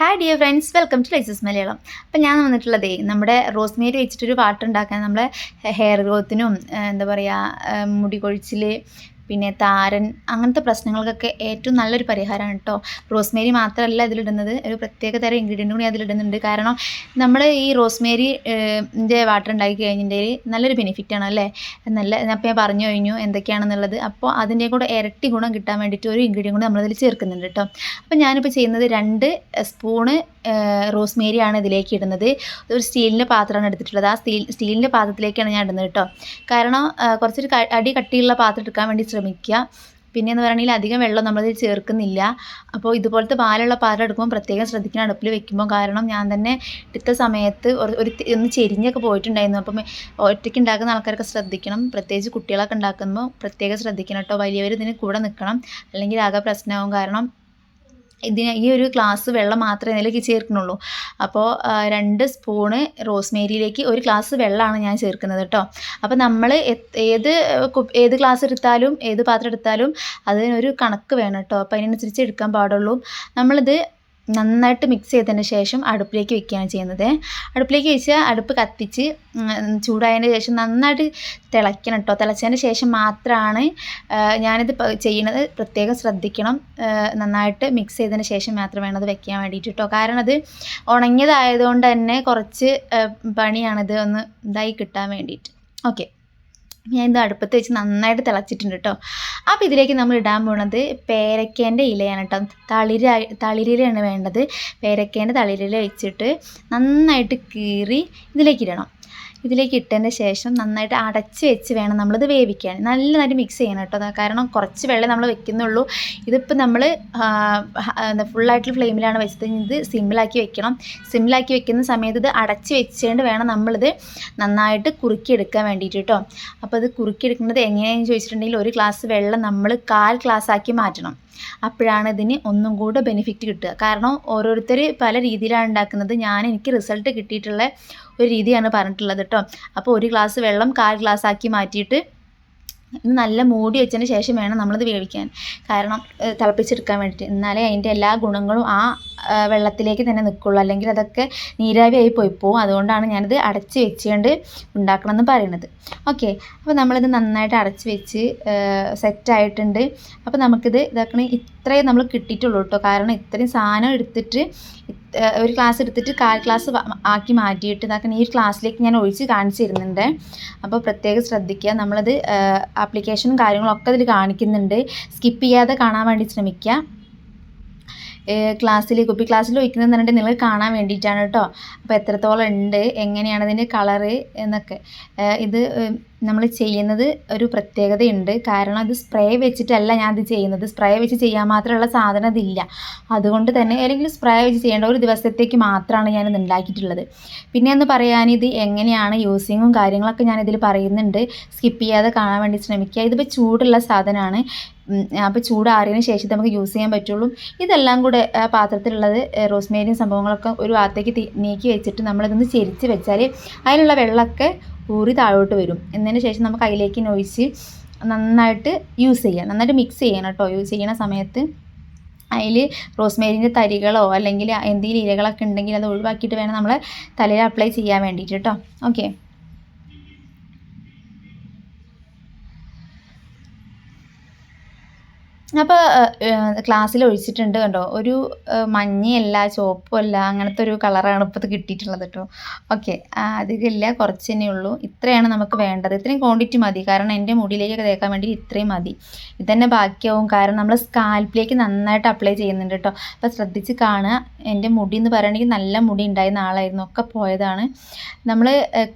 Hi dear friends, welcome to ലൈസസ് മലയാളം. അപ്പം ഞാൻ വന്നിട്ടുള്ളതേ നമ്മുടെ റോസ്മേരി വെച്ചിട്ടൊരു വാട്ടർ ഉണ്ടാക്കാൻ, നമ്മളെ ഹെയർ ഗ്രോത്തിനും എന്താ പറയുക, മുടി കൊഴിച്ചിൽ, പിന്നെ താരൻ, അങ്ങനത്തെ പ്രശ്നങ്ങൾക്കൊക്കെ ഏറ്റവും നല്ലൊരു പരിഹാരമാണ് കേട്ടോ. റോസ്മേരി മാത്രമല്ല ഇതിലിടുന്നത്, ഒരു പ്രത്യേക തരം ഇൻഗ്രീഡിയൻ്റ് കൂടി അതിലിടുന്നുണ്ട്. കാരണം നമ്മൾ ഈ റോസ്മേരി വാട്ടർ ഉണ്ടാക്കി കഴിഞ്ഞിട്ടുണ്ടെങ്കിൽ നല്ലൊരു ബെനിഫിറ്റാണ് അല്ലേ. അപ്പോൾ ഞാൻ പറഞ്ഞു കഴിഞ്ഞു എന്തൊക്കെയാണെന്നുള്ളത്. അപ്പോൾ അതിൻ്റെ കൂടെ ഇരട്ടി ഗുണം കിട്ടാൻ വേണ്ടിയിട്ട് ഒരു ഇൻഗ്രീഡിയൻ്റ് കൂടി നമ്മളതിൽ ചേർക്കുന്നുണ്ട് കേട്ടോ. അപ്പോൾ ഞാനിപ്പോൾ ചെയ്യുന്നത് 2 സ്പൂണ് റോസ്മേരിയാണ് ഇതിലേക്ക് ഇടുന്നത്. ഒരു സ്റ്റീലിൻ്റെ പാത്രമാണ് എടുത്തിട്ടുള്ളത്. ആ സ്റ്റീലിൻ്റെ പാത്രത്തിലേക്കാണ് ഞാൻ ഇടുന്നത് കേട്ടോ. കാരണം കുറച്ചൊരു അടി കട്ടിയുള്ള പാത്രം എടുക്കാൻ വേണ്ടി ശ്രമിക്കുക. പിന്നെയെന്ന് പറയുകയാണെങ്കിൽ അധികം വെള്ളം നമ്മളിതിൽ ചേർക്കുന്നില്ല. അപ്പോൾ ഇതുപോലത്തെ പാലുള്ള പാത്രം എടുക്കുമ്പോൾ പ്രത്യേകം ശ്രദ്ധിക്കണം അടുപ്പിൽ വെക്കുമ്പോൾ. കാരണം ഞാൻ തന്നെ എടുത്ത സമയത്ത് ഒന്ന് ചെരിഞ്ഞൊക്കെ പോയിട്ടുണ്ടായിരുന്നു. അപ്പം ഒറ്റയ്ക്ക് ഉണ്ടാക്കുന്ന ആൾക്കാരൊക്കെ ശ്രദ്ധിക്കണം, പ്രത്യേകിച്ച് കുട്ടികളൊക്കെ ഉണ്ടാക്കുമ്പോൾ പ്രത്യേകം ശ്രദ്ധിക്കണം കേട്ടോ. വലിയവർ ഇതിന് കൂടെ നിൽക്കണം, അല്ലെങ്കിൽ ആകെ പ്രശ്നമാവും. കാരണം ഈ ഒരു ഗ്ലാസ് വെള്ളം മാത്രമേ ഇതിലേക്ക് ചേർക്കുന്നുള്ളൂ. അപ്പോൾ 2 സ്പൂണ് റോസ്മേരിയിലേക്ക് 1 ഗ്ലാസ് വെള്ളമാണ് ഞാൻ ചേർക്കുന്നത് കേട്ടോ. അപ്പോൾ നമ്മൾ ഏത് ഗ്ലാസ് എടുത്താലും ഏത് പാത്രം എടുത്താലും അതിനൊരു കണക്ക് വേണം കേട്ടോ. അപ്പോൾ അതിനനുസരിച്ച് എടുക്കാൻ പാടുള്ളൂ. നമ്മളിത് നന്നായിട്ട് മിക്സ് ചെയ്തതിന് ശേഷം അടുപ്പിലേക്ക് വെക്കുകയാണ് ചെയ്യുന്നത്. അടുപ്പിലേക്ക് വെച്ചാൽ അടുപ്പ് കത്തിച്ച് ചൂടായതിന് ശേഷം നന്നായിട്ട് തിളയ്ക്കണം കേട്ടോ. തിളച്ചതിന് ശേഷം മാത്രമാണ് ഞാനിത് ചെയ്യുന്നത്. പ്രത്യേകം ശ്രദ്ധിക്കണം. നന്നായിട്ട് മിക്സ് ചെയ്തതിന് ശേഷം മാത്രം വേണം അത് വെക്കാൻ വേണ്ടിയിട്ട് കേട്ടോ. കാരണം അത് ഉണങ്ങിയതായതുകൊണ്ട് തന്നെ കുറച്ച് പണിയാണിത് ഒന്ന് ഇതായി കിട്ടാൻ വേണ്ടിയിട്ട്. ഓക്കെ, ഞാൻ ഇത് അടുപ്പത്ത് വെച്ച് നന്നായിട്ട് തിളച്ചിട്ടുണ്ട് കേട്ടോ. അപ്പോൾ ഇതിലേക്ക് നമ്മൾ ഇടാൻ പോകുന്നത് പേരയ്ക്കേൻ്റെ ഇലയാണ് കേട്ടോ. തളിരിലയാണ് വേണ്ടത്. പേരയ്ക്കേൻ്റെ തളിരില വെച്ചിട്ട് നന്നായിട്ട് കീറി ഇതിലേക്ക് ഇടണം. ഇതിലേക്ക് ഇട്ടതിന് ശേഷം നന്നായിട്ട് അടച്ച് വെച്ച് വേണം നമ്മളിത് വേവിക്കാൻ. നല്ലതായിട്ട് മിക്സ് ചെയ്യണം കേട്ടോ. കാരണം കുറച്ച് വെള്ളം നമ്മൾ വെക്കുന്നുള്ളൂ. ഇതിപ്പോൾ നമ്മൾ ഫുള്ളായിട്ടുള്ള ഫ്ലെയിമിലാണ് വെച്ചത്. ഇത് സിമ്മിലാക്കി വെക്കണം. സിമ്മിലാക്കി വെക്കുന്ന സമയത്ത് ഇത് അടച്ച് വെച്ചുകൊണ്ട് വേണം നമ്മളിത് നന്നായിട്ട് കുറുക്കിയെടുക്കാൻ വേണ്ടിയിട്ട് കേട്ടോ. അപ്പോൾ ഇത് കുറുക്കിയെടുക്കുന്നത് എങ്ങനെയാണെന്ന് ചോദിച്ചിട്ടുണ്ടെങ്കിൽ 1 ഗ്ലാസ് വെള്ളം നമ്മൾ 1/4 ഗ്ലാസ്സാക്കി മാറ്റണം. അപ്പോഴാണ് ഇതിന് ഒന്നും കൂടെ ബെനിഫിറ്റ് കിട്ടുക. കാരണം ഓരോരുത്തർ പല രീതിയിലാണ് ഉണ്ടാക്കുന്നത്. എനിക്ക് റിസൾട്ട് കിട്ടിയിട്ടുള്ള ഒരു രീതിയാണ് പറഞ്ഞിട്ടുള്ളത് കേട്ടോ. അപ്പോൾ 1 ഗ്ലാസ് വെള്ളം 1/4 ഗ്ലാസ്സാക്കി മാറ്റിയിട്ട് ഇത് നല്ല മൂടി വെച്ചതിന് ശേഷം വേണം നമ്മളിത് വേവിക്കാൻ. കാരണം തിളപ്പിച്ചെടുക്കാൻ വേണ്ടിയിട്ട്. എന്നാലേ അതിൻ്റെ എല്ലാ ഗുണങ്ങളും ആ വെള്ളത്തിലേക്ക് തന്നെ നിൽക്കുള്ളൂ. അല്ലെങ്കിൽ അതൊക്കെ നീരാവിയായി പോവും. അതുകൊണ്ടാണ് ഞാനിത് അടച്ച് വെച്ചുകൊണ്ട് ഉണ്ടാക്കണമെന്ന് പറയുന്നത്. ഓക്കെ, അപ്പോൾ നമ്മളിത് നന്നായിട്ട് അടച്ച് വെച്ച് സെറ്റായിട്ടുണ്ട്. അപ്പോൾ നമുക്കിത് ഇതാക്കണ ഇത്രയും നമ്മൾ കിട്ടിയിട്ടുള്ളൂ കേട്ടോ. കാരണം ഇത്രയും സാധനം എടുത്തിട്ട് 1 ഗ്ലാസ് എടുത്തിട്ട് 1/4 ഗ്ലാസ് ആക്കി മാറ്റിയിട്ട് ഇതാക്കണം. ഈ ഒരു ഗ്ലാസ്സിലേക്ക് ഞാൻ ഒഴിച്ച് കാണിച്ചു തരുന്നുണ്ട്. അപ്പോൾ പ്രത്യേകം ശ്രദ്ധിക്കുക. നമ്മളത് ആപ്ലിക്കേഷനും കാര്യങ്ങളൊക്കെ ഇതിൽ കാണിക്കുന്നുണ്ട്. സ്കിപ്പ് ചെയ്യാതെ കാണാൻ വേണ്ടി ശ്രമിക്കുക. കുപ്പി ഗ്ലാസ്സിൽ ഒഴിക്കുന്നതെന്ന് പറഞ്ഞിട്ട് നിങ്ങൾ കാണാൻ വേണ്ടിയിട്ടാണ് കേട്ടോ. അപ്പോൾ എത്രത്തോളം ഉണ്ട്, എങ്ങനെയാണ് ഇതിൻ്റെ കളറ് എന്നൊക്കെ. ഇത് നമ്മൾ ചെയ്യുന്നത് ഒരു പ്രത്യേകതയുണ്ട്. കാരണം ഇത് സ്പ്രേ വെച്ചിട്ടല്ല ഞാനത് ചെയ്യുന്നത്. സ്പ്രേ വെച്ച് ചെയ്യാൻ മാത്രമുള്ള സാധനം ഇതില്ല. അതുകൊണ്ട് തന്നെ ഏതെങ്കിലും സ്പ്രേ വെച്ച് ചെയ്യേണ്ട ഒരു ദിവസത്തേക്ക് മാത്രമാണ് ഞാനിത് ഉണ്ടാക്കിയിട്ടുള്ളത്. പിന്നെ എന്ന് പറയാൻ ഇത് എങ്ങനെയാണ് യൂസിങ്ങും കാര്യങ്ങളൊക്കെ ഞാനിതിൽ പറയുന്നുണ്ട്. സ്കിപ്പ് ചെയ്യാതെ കാണാൻ വേണ്ടി ശ്രമിക്കുക. ഇതിപ്പോൾ ചൂടുള്ള സാധനമാണ്. അപ്പോൾ ചൂടാറിയതിന് ശേഷം നമുക്ക് യൂസ് ചെയ്യാൻ പറ്റുള്ളൂ. ഇതെല്ലാം കൂടെ പാത്രത്തിലുള്ളത് റോസ്മേരിയും സംഭവങ്ങളൊക്കെ ഒരു ഭാഗത്തേക്ക് നീക്കി വെച്ചിട്ട് നമ്മളിതൊന്ന് ചെരിച്ച് വെച്ചാൽ അതിലുള്ള വെള്ളമൊക്കെ ഊറി താഴോട്ട് വരും. എന്നതിന് ശേഷം നമുക്ക് അതിലേക്ക് ഒഴിച്ച് നന്നായിട്ട് യൂസ് ചെയ്യാം. നന്നായിട്ട് മിക്സ് ചെയ്യണം കേട്ടോ. യൂസ് ചെയ്യണ സമയത്ത് അതിൽ റോസ്മേരിൻ്റെ തരികളോ അല്ലെങ്കിൽ എന്തെങ്കിലും ഇലകളൊക്കെ ഉണ്ടെങ്കിൽ അത് ഒഴിവാക്കിയിട്ട് വേണം നമ്മൾ തലയിൽ അപ്ലൈ ചെയ്യാൻ വേണ്ടിയിട്ട് കേട്ടോ. ഓക്കെ, അപ്പോൾ ഗ്ലാസ്സിൽ ഒഴിച്ചിട്ടുണ്ട് കണ്ടോ. ഒരു മഞ്ഞയല്ല ചുവപ്പല്ല അങ്ങനത്തെ ഒരു കളറാണ് ഇപ്പോൾ ഇത് കിട്ടിയിട്ടുള്ളത് കേട്ടോ. ഓക്കെ, അധികമില്ല, കുറച്ച് തന്നെ ഉള്ളൂ. ഇത്രയാണ് നമുക്ക് വേണ്ടത്. ഇത്രയും ക്വാണ്ടിറ്റി മതി. കാരണം എൻ്റെ മുടിയിലേക്കൊക്കെ തേക്കാൻ വേണ്ടി ഇത്രയും മതി. ഇതന്നെ ബാക്കിയാവും. കാരണം നമ്മൾ സ്കാൽപ്പിലേക്ക് നന്നായിട്ട് അപ്ലൈ ചെയ്യുന്നുണ്ട് കേട്ടോ. അപ്പോൾ ശ്രദ്ധിച്ച് കാണുക. എൻ്റെ മുടി എന്ന് പറയുകയാണെങ്കിൽ നല്ല മുടി ഉണ്ടായിരുന്ന ആളായിരുന്നു, ഒക്കെ പോയതാണ്. നമ്മൾ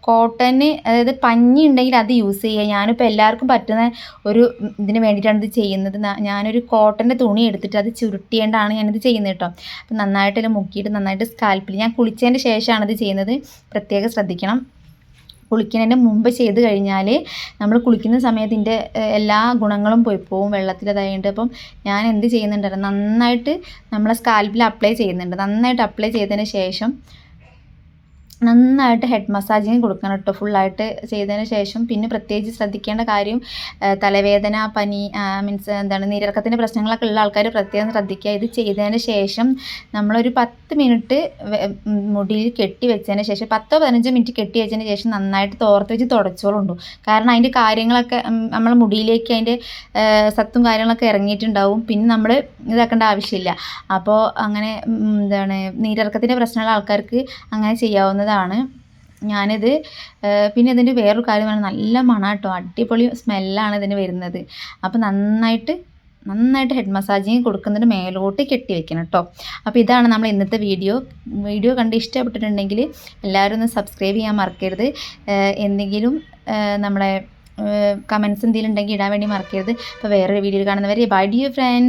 കോട്ടന്, അതായത് പഞ്ഞി ഉണ്ടെങ്കിൽ അത് യൂസ് ചെയ്യുക. ഞാനിപ്പോൾ എല്ലാവർക്കും പറ്റുന്ന ഒരു ഇതിന് വേണ്ടിയിട്ടാണ് ഇത് ചെയ്യുന്നത്. ഞാനൊരു കോട്ടൻ്റെ തുണി എടുത്തിട്ട് അത് ചുരുട്ടിയേണ്ടാണ് ഞാനിത് ചെയ്യുന്നത് കേട്ടോ. അപ്പം നന്നായിട്ട് മുക്കിയിട്ട് നന്നായിട്ട് സ്കാൽപ്പിൽ, ഞാൻ കുളിച്ചതിൻ്റെ ശേഷമാണ് ഇത് ചെയ്യുന്നത്. പ്രത്യേകം ശ്രദ്ധിക്കണം. കുളിക്കുന്നതിൻ്റെ മുമ്പ് ചെയ്ത് കഴിഞ്ഞാൽ നമ്മൾ കുളിക്കുന്ന സമയത്ത് ഇതിൻ്റെ എല്ലാ ഗുണങ്ങളും പോവും വെള്ളത്തിലതായിട്ട്. അപ്പം ഞാൻ എന്ത് ചെയ്യുന്നുണ്ടായിരുന്നു, നന്നായിട്ട് നമ്മളെ സ്കാൽപ്പിൽ അപ്ലൈ ചെയ്യുന്നുണ്ട്. നന്നായിട്ട് അപ്ലൈ ചെയ്തതിന് ശേഷം നന്നായിട്ട് ഹെഡ് മസാജിങ് കൊടുക്കണം കേട്ടോ ഫുള്ളായിട്ട് ചെയ്തതിന് ശേഷം. പിന്നെ പ്രത്യേകിച്ച് ശ്രദ്ധിക്കേണ്ട കാര്യം തലവേദന, പനി, മീൻസ് എന്താണ് നീരിറക്കത്തിൻ്റെ പ്രശ്നങ്ങളൊക്കെ ഉള്ള ആൾക്കാർ പ്രത്യേകം ശ്രദ്ധിക്കുക. ഇത് ചെയ്തതിന് ശേഷം നമ്മളൊരു 10 മിനിറ്റ് മുടിയിൽ കെട്ടി വെച്ചതിന് ശേഷം 10-15 മിനിറ്റ് കെട്ടി വെച്ചതിന് ശേഷം നന്നായിട്ട് തോർത്ത് വെച്ച് തുടച്ചോളുണ്ടു. കാരണം അതിൻ്റെ കാര്യങ്ങളൊക്കെ നമ്മളെ മുടിയിലേക്ക് അതിൻ്റെ സത്തും കാര്യങ്ങളൊക്കെ ഇറങ്ങിയിട്ടുണ്ടാവും. പിന്നെ നമ്മൾ ഇതാക്കേണ്ട ആവശ്യമില്ല. അപ്പോൾ അങ്ങനെ എന്താണ് നീരിറക്കത്തിൻ്റെ പ്രശ്നമുള്ള ആൾക്കാർക്ക് അങ്ങനെ ചെയ്യാവുന്നതാണ്. ഞാനിത് പിന്നെ ഇതിൻ്റെ വേറൊരു കാര്യമാണ്, നല്ല മണം കേട്ടോ, അടിപൊളി സ്മെല്ലാണ് ഇതിന് വരുന്നത്. അപ്പോൾ നന്നായിട്ട് ഹെഡ് മസാജിങ് കൊടുക്കുന്നതിന് മേലോട്ട് കെട്ടി വെക്കണം കേട്ടോ. അപ്പോൾ ഇതാണ് നമ്മൾ ഇന്നത്തെ വീഡിയോ കണ്ട് ഇഷ്ടപ്പെട്ടിട്ടുണ്ടെങ്കിൽ എല്ലാവരും ഒന്ന് സബ്സ്ക്രൈബ് ചെയ്യാൻ മറക്കരുത്. എന്തെങ്കിലും നമ്മളെ കമൻസ് എന്തെങ്കിലും ഉണ്ടെങ്കിൽ ഇടാൻ വേണ്ടി മറക്കരുത്. അപ്പോൾ വേറൊരു വീഡിയോയിൽ കാണുന്നവരെ ബൈ ഡിയർ ഫ്രണ്ട്സ്.